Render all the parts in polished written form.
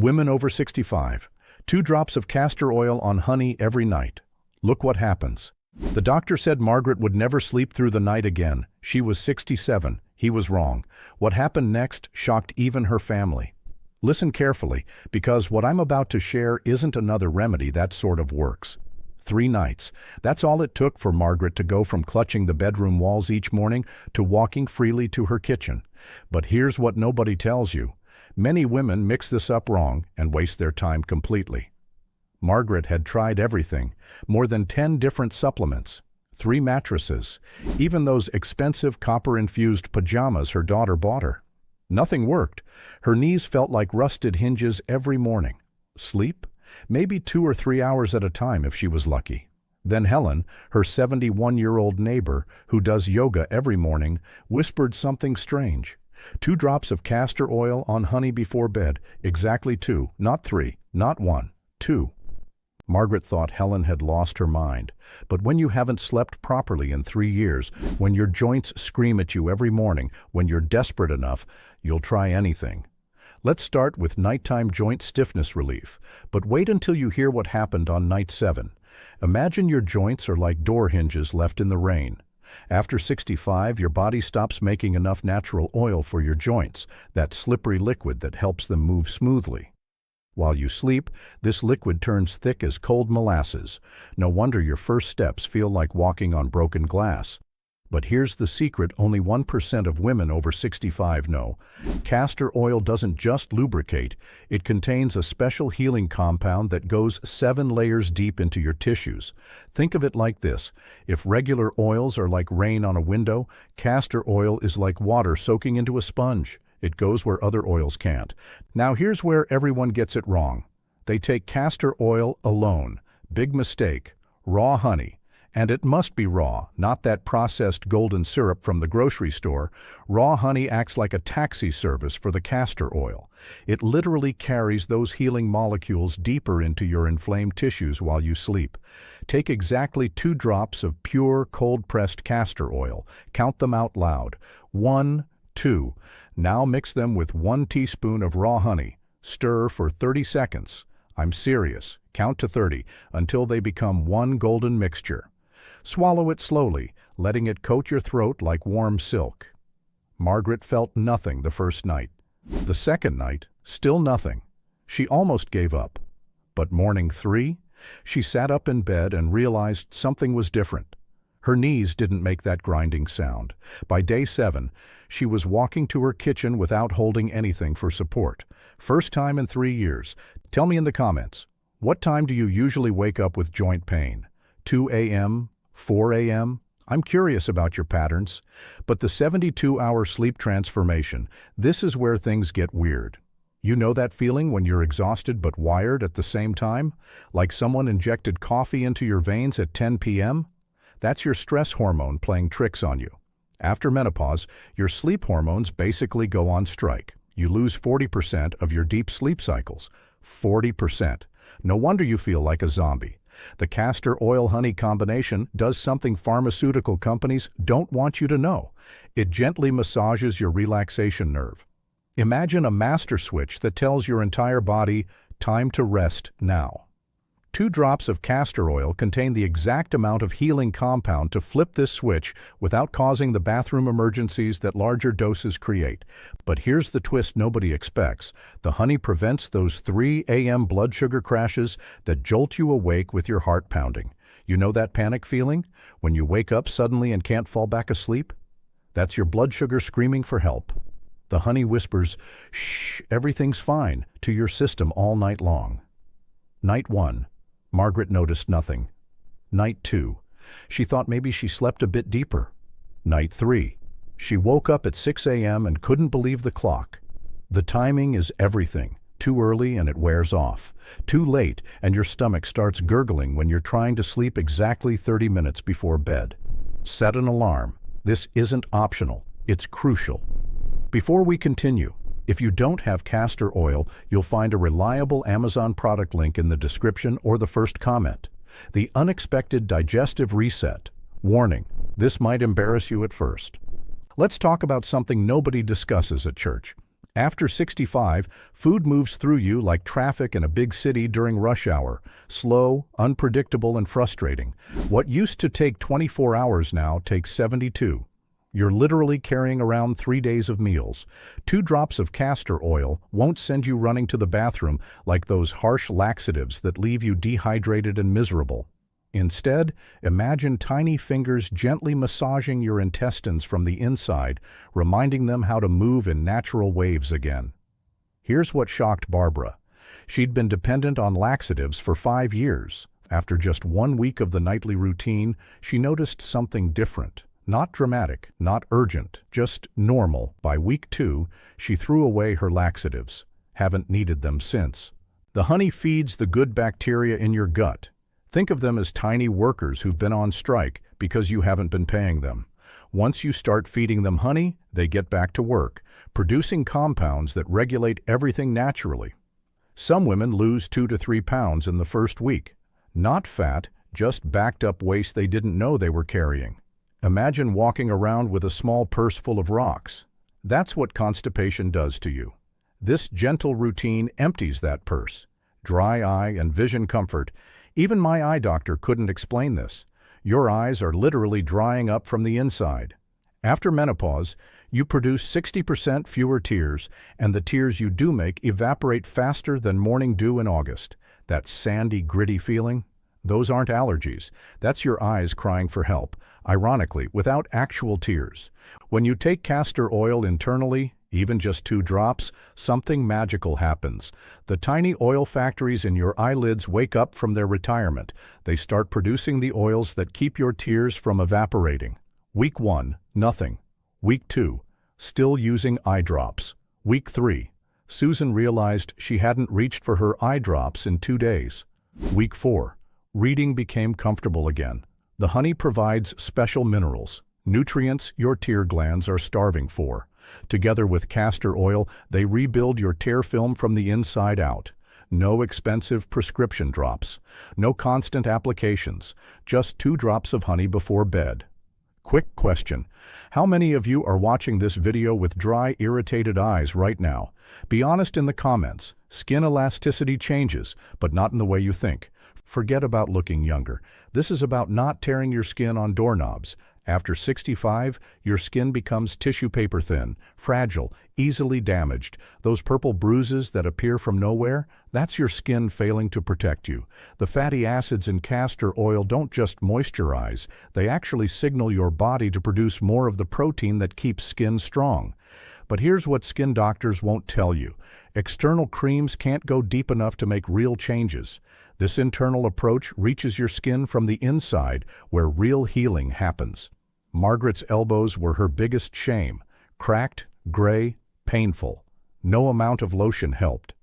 Women over 65. 2 drops of castor oil on honey every night. Look what happens. The doctor said Margaret would never sleep through the night again. She was 67. He was wrong. What happened next shocked even her family. Listen carefully, because what I'm about to share isn't another remedy that sort of works. 3 nights. That's all it took for Margaret to go from clutching the bedroom walls each morning to walking freely to her kitchen. But here's what nobody tells you. Many women mix this up wrong and waste their time completely. Margaret had tried everything, more than 10 different supplements, 3 mattresses, even those expensive copper-infused pajamas her daughter bought her. Nothing worked. Her knees felt like rusted hinges every morning. Sleep? Maybe 2 or 3 hours at a time if she was lucky. Then Helen, her 71-year-old neighbor, who does yoga every morning, whispered something strange. 2 drops of castor oil on honey before bed, exactly 2, not 3, not 1, 2. Margaret thought Helen had lost her mind. But when you haven't slept properly in 3 years, when your joints scream at you every morning, when you're desperate enough, you'll try anything. Let's start with nighttime joint stiffness relief, but wait until you hear what happened on night 7. Imagine your joints are like door hinges left in the rain. After 65, your body stops making enough natural oil for your joints, that slippery liquid that helps them move smoothly. While you sleep, this liquid turns thick as cold molasses. No wonder your first steps feel like walking on broken glass. But here's the secret only 1% of women over 65 know. Castor oil doesn't just lubricate, it contains a special healing compound that goes 7 layers deep into your tissues. Think of it like this. If regular oils are like rain on a window, castor oil is like water soaking into a sponge. It goes where other oils can't. Now here's where everyone gets it wrong. They take castor oil alone. Big mistake. Raw honey. And it must be raw, not that processed golden syrup from the grocery store. Raw honey acts like a taxi service for the castor oil. It literally carries those healing molecules deeper into your inflamed tissues while you sleep. Take exactly 2 drops of pure, cold-pressed castor oil. Count them out loud. 1, 2. Now mix them with 1 teaspoon of raw honey. Stir for 30 seconds. I'm serious. Count to 30 until they become one golden mixture. Swallow it slowly, letting it coat your throat like warm silk. Margaret felt nothing the first night. The second night, still nothing. She almost gave up. But morning 3, she sat up in bed and realized something was different. Her knees didn't make that grinding sound. By day 7, she was walking to her kitchen without holding anything for support. First time in 3 years. Tell me in the comments, what time do you usually wake up with joint pain? 2 a.m., 4 a.m.? I'm curious about your patterns. But the 72-hour sleep transformation, this is where things get weird. You know that feeling when you're exhausted but wired at the same time? Like someone injected coffee into your veins at 10 p.m.? That's your stress hormone playing tricks on you. After menopause, your sleep hormones basically go on strike. You lose 40% of your deep sleep cycles. 40%. No wonder you feel like a zombie. The castor oil-honey combination does something pharmaceutical companies don't want you to know. It gently massages your relaxation nerve. Imagine a master switch that tells your entire body, time to rest now. 2 drops of castor oil contain the exact amount of healing compound to flip this switch without causing the bathroom emergencies that larger doses create. But here's the twist nobody expects. The honey prevents those 3 a.m. blood sugar crashes that jolt you awake with your heart pounding. You know that panic feeling? When you wake up suddenly and can't fall back asleep? That's your blood sugar screaming for help. The honey whispers, "Shh, everything's fine," to your system all night long. Night 1. Margaret noticed nothing. Night 2. She thought maybe she slept a bit deeper. Night 3. She woke up at 6 a.m. and couldn't believe the clock. The timing is everything. Too early and it wears off. Too late and your stomach starts gurgling when you're trying to sleep exactly 30 minutes before bed. Set an alarm. This isn't optional. It's crucial. Before we continue, if you don't have castor oil, you'll find a reliable Amazon product link in the description or the first comment. The unexpected digestive reset. Warning, this might embarrass you at first. Let's talk about something nobody discusses at church. After 65, food moves through you like traffic in a big city during rush hour, slow, unpredictable, and frustrating. What used to take 24 hours now takes 72. You're literally carrying around 3 days of meals. 2 drops of castor oil won't send you running to the bathroom like those harsh laxatives that leave you dehydrated and miserable. Instead, imagine tiny fingers gently massaging your intestines from the inside, reminding them how to move in natural waves again. Here's what shocked Barbara. She'd been dependent on laxatives for 5 years. After just 1 week of the nightly routine, she noticed something different. Not dramatic, not urgent, just normal. By week 2, she threw away her laxatives. Haven't needed them since. The honey feeds the good bacteria in your gut. Think of them as tiny workers who've been on strike because you haven't been paying them. Once you start feeding them honey, they get back to work, producing compounds that regulate everything naturally. Some women lose 2 to 3 pounds in the first week. Not fat, just backed up waste they didn't know they were carrying. Imagine walking around with a small purse full of rocks. That's what constipation does to you. This gentle routine empties that purse. Dry eye and vision comfort. Even my eye doctor couldn't explain this. Your eyes are literally drying up from the inside. After menopause, you produce 60% fewer tears, and the tears you do make evaporate faster than morning dew in August. That sandy, gritty feeling? Those aren't allergies. That's your eyes crying for help, ironically, without actual tears. When you take castor oil internally, even just 2 drops, something magical happens. The tiny oil factories in your eyelids wake up from their retirement. They start producing the oils that keep your tears from evaporating. Week 1, nothing. Week 2, still using eye drops. Week 3, Susan realized she hadn't reached for her eye drops in 2 days. Week 4, reading became comfortable again. The honey provides special minerals, nutrients your tear glands are starving for. Together with castor oil, they rebuild your tear film from the inside out. No expensive prescription drops. No constant applications. Just 2 drops of honey before bed. Quick question. How many of you are watching this video with dry, irritated eyes right now? Be honest in the comments. Skin elasticity changes, but not in the way you think. Forget about looking younger. This is about not tearing your skin on doorknobs. After 65, your skin becomes tissue paper thin, fragile, easily damaged. Those purple bruises that appear from nowhere, that's your skin failing to protect you. The fatty acids in castor oil don't just moisturize, they actually signal your body to produce more of the protein that keeps skin strong. But here's what skin doctors won't tell you. External creams can't go deep enough to make real changes. This internal approach reaches your skin from the inside, where real healing happens. Margaret's elbows were her biggest shame. Cracked, gray, painful. No amount of lotion helped.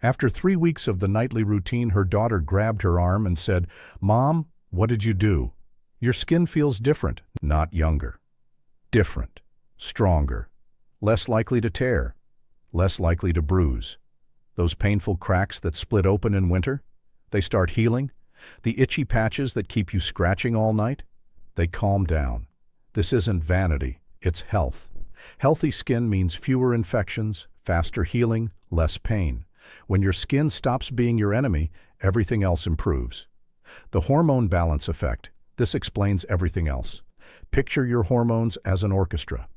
After 3 weeks of the nightly routine, her daughter grabbed her arm and said, "Mom, what did you do? Your skin feels different." Not younger. Different. Stronger. Less likely to tear. Less likely to bruise. Those painful cracks that split open in winter? They start healing. The itchy patches that keep you scratching all night? They calm down. This isn't vanity, it's health. Healthy skin means fewer infections, faster healing, less pain. When your skin stops being your enemy, everything else improves. The hormone balance effect. This explains everything else. Picture your hormones as an orchestra.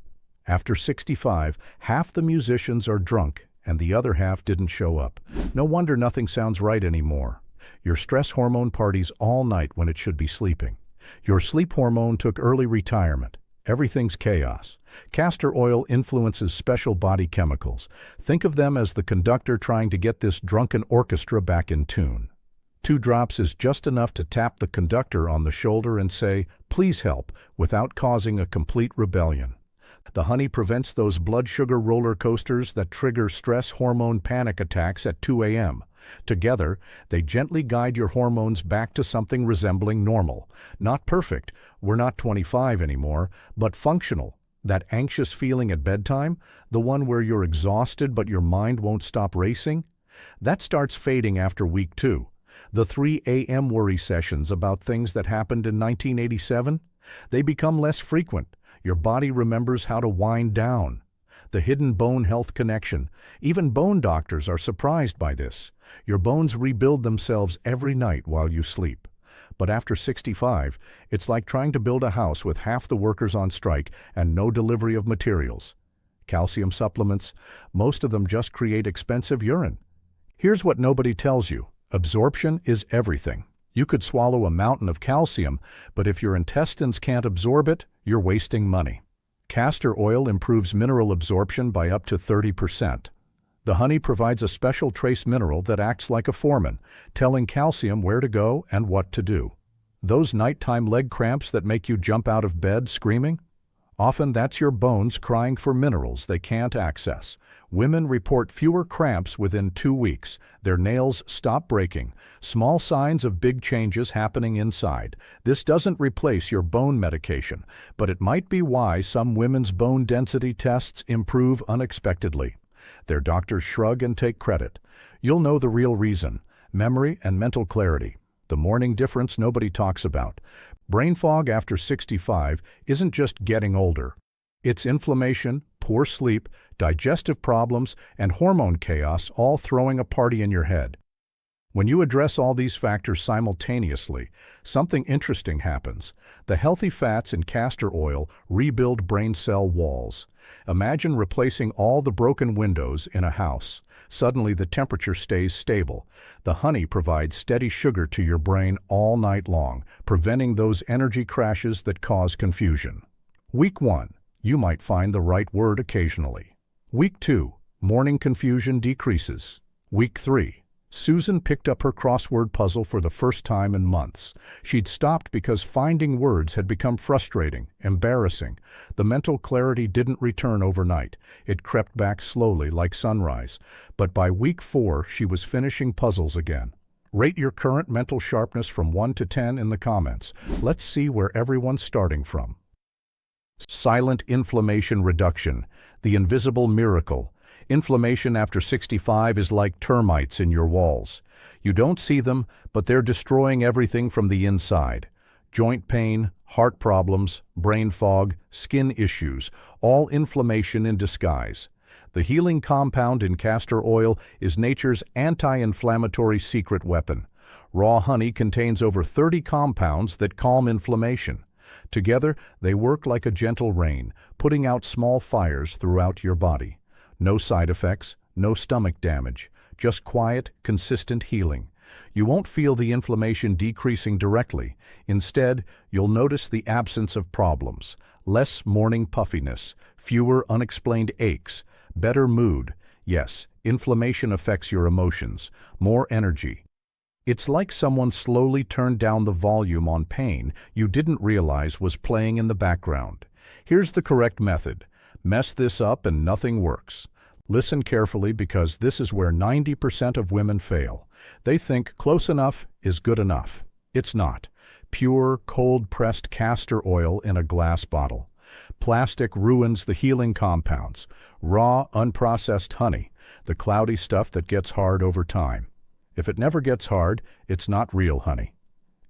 After 65, half the musicians are drunk and the other half didn't show up. No wonder nothing sounds right anymore. Your stress hormone parties all night when it should be sleeping. Your sleep hormone took early retirement. Everything's chaos. Castor oil influences special body chemicals. Think of them as the conductor trying to get this drunken orchestra back in tune. 2 drops is just enough to tap the conductor on the shoulder and say, "Please help," without causing a complete rebellion. The honey prevents those blood sugar roller coasters that trigger stress hormone panic attacks at 2 a.m. Together, they gently guide your hormones back to something resembling normal. Not perfect, we're not 25 anymore, but functional. That anxious feeling at bedtime, the one where you're exhausted but your mind won't stop racing, that starts fading after week 2. The 3 a.m. worry sessions about things that happened in 1987, they become less frequent. Your body remembers how to wind down. the hidden bone health connection. Even bone doctors are surprised by this. Your bones rebuild themselves every night while you sleep. But after 65, it's like trying to build a house with half the workers on strike and no delivery of materials. Calcium supplements, most of them just create expensive urine. Here's what nobody tells you. Absorption is everything. You could swallow a mountain of calcium, but if your intestines can't absorb it, you're wasting money. Castor oil improves mineral absorption by up to 30%. The honey provides a special trace mineral that acts like a foreman, telling calcium where to go and what to do. Those nighttime leg cramps that make you jump out of bed screaming? Often that's your bones crying for minerals they can't access. Women report fewer cramps within 2 weeks. Their nails stop breaking. Small signs of big changes happening inside. This doesn't replace your bone medication, but it might be why some women's bone density tests improve unexpectedly. Their doctors shrug and take credit. You'll know the real reason: memory and mental clarity. The morning difference nobody talks about. Brain fog after 65 isn't just getting older. It's inflammation, poor sleep, digestive problems, and hormone chaos all throwing a party in your head. When you address all these factors simultaneously, something interesting happens. The healthy fats in castor oil rebuild brain cell walls. Imagine replacing all the broken windows in a house. Suddenly the temperature stays stable. The honey provides steady sugar to your brain all night long, preventing those energy crashes that cause confusion. Week 1. You might find the right word occasionally. Week 2. Morning confusion decreases. Week 3. Susan picked up her crossword puzzle for the first time in months. She'd stopped because finding words had become frustrating, embarrassing. The mental clarity didn't return overnight. It crept back slowly like sunrise. But by week 4, she was finishing puzzles again. Rate your current mental sharpness from 1 to 10 in the comments. Let's see where everyone's starting from. Silent inflammation reduction, the invisible miracle. Inflammation after 65 is like termites in your walls. You don't see them, but they're destroying everything from the inside. Joint pain, heart problems, brain fog, skin issues, all inflammation in disguise. The healing compound in castor oil is nature's anti-inflammatory secret weapon. Raw honey contains over 30 compounds that calm inflammation. Together, they work like a gentle rain, putting out small fires throughout your body. No side effects, no stomach damage, just quiet, consistent healing. You won't feel the inflammation decreasing directly. Instead, you'll notice the absence of problems, less morning puffiness, fewer unexplained aches, better mood. Yes, inflammation affects your emotions, more energy. It's like someone slowly turned down the volume on pain you didn't realize was playing in the background. Here's the correct method. Mess this up and nothing works. Listen carefully, because this is where 90% of women fail. They think close enough is good enough. It's not. Pure, cold-pressed castor oil in a glass bottle. Plastic ruins the healing compounds. Raw, unprocessed honey, the cloudy stuff that gets hard over time. If it never gets hard, it's not real honey.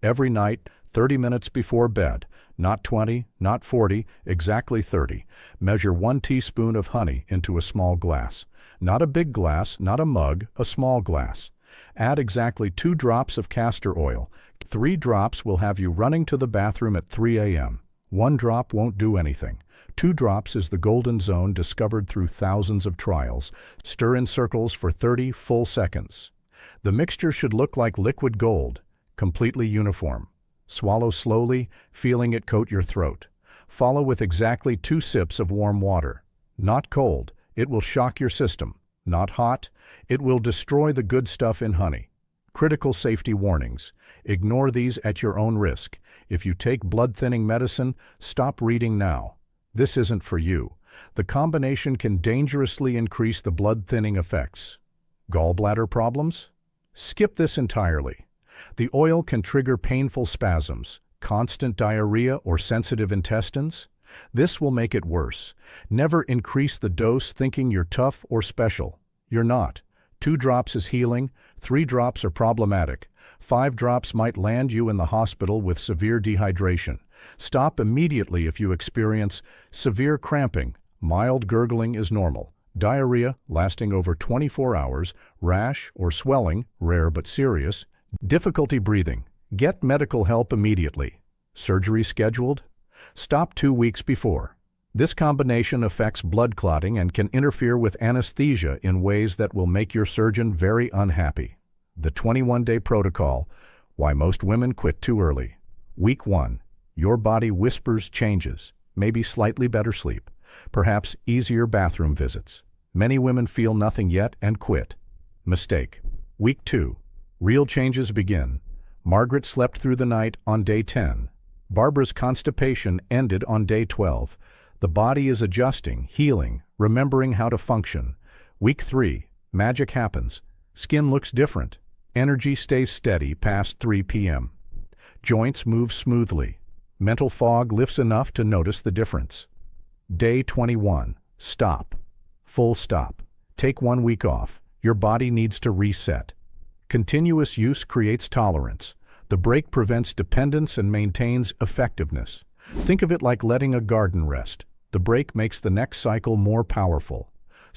Every night, 30 minutes before bed, not 20, not 40, exactly 30. Measure 1 teaspoon of honey into a small glass. Not a big glass, not a mug, a small glass. Add exactly 2 drops of castor oil. 3 drops will have you running to the bathroom at 3 a.m. 1 drop won't do anything. 2 drops is the golden zone discovered through thousands of trials. Stir in circles for 30 full seconds. The mixture should look like liquid gold, completely uniform. Swallow slowly, feeling it coat your throat. Follow with exactly 2 sips of warm water. Not cold, it will shock your system. Not hot, it will destroy the good stuff in honey. Critical safety warnings. Ignore these at your own risk. If you take blood-thinning medicine, stop reading now. This isn't for you. The combination can dangerously increase the blood-thinning effects. Gallbladder problems? Skip this entirely. The oil can trigger painful spasms, constant diarrhea, or sensitive intestines. This will make it worse. Never increase the dose thinking you're tough or special. You're not. 2 drops is healing, 3 drops are problematic. 5 drops might land you in the hospital with severe dehydration. Stop immediately if you experience severe cramping, Mild gurgling is normal. Diarrhea, lasting over 24 hours, rash or swelling, rare but serious. Difficulty breathing. Get medical help immediately. Surgery scheduled? Stop 2 weeks before. This combination affects blood clotting and can interfere with anesthesia in ways that will make your surgeon very unhappy. The 21-day protocol, why most women quit too early. Week 1. Your body whispers changes, maybe slightly better sleep, perhaps easier bathroom visits. Many women feel nothing yet and quit. Mistake. Week 2. Real changes begin. Margaret slept through the night on day 10. Barbara's constipation ended on day 12. The body is adjusting, healing, remembering how to function. Week 3. Magic happens. Skin looks different. Energy stays steady past 3 p.m. Joints move smoothly. Mental fog lifts enough to notice the difference. Day 21. Stop. Full stop. Take 1 week off. Your body needs to reset. Continuous use creates tolerance. The break prevents dependence and maintains effectiveness. Think of it like letting a garden rest. The break makes the next cycle more powerful.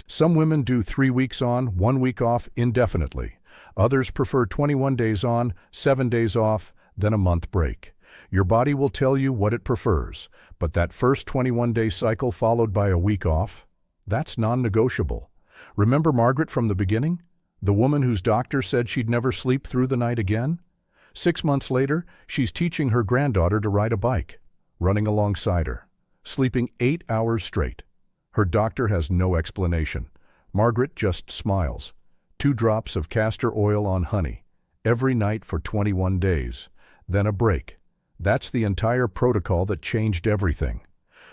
Some women do 3 weeks on, 1 week off indefinitely. Others prefer 21 days on, 7 days off, then a month break. Your body will tell you what it prefers, but that first 21-day cycle followed by a week off, that's non-negotiable. Remember Margaret from the beginning? The woman whose doctor said she'd never sleep through the night again? 6 months later, she's teaching her granddaughter to ride a bike, running alongside her, sleeping 8 hours straight. Her doctor has no explanation. Margaret just smiles. 2 drops of castor oil on honey, every night for 21 days. Then a break. That's the entire protocol that changed everything.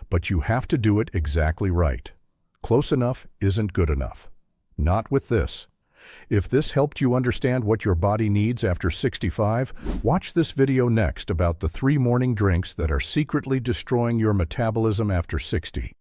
But you have to do it exactly right. Close enough isn't good enough. Not with this. If this helped you understand what your body needs after 65, watch this video next about the 3 morning drinks that are secretly destroying your metabolism after 60.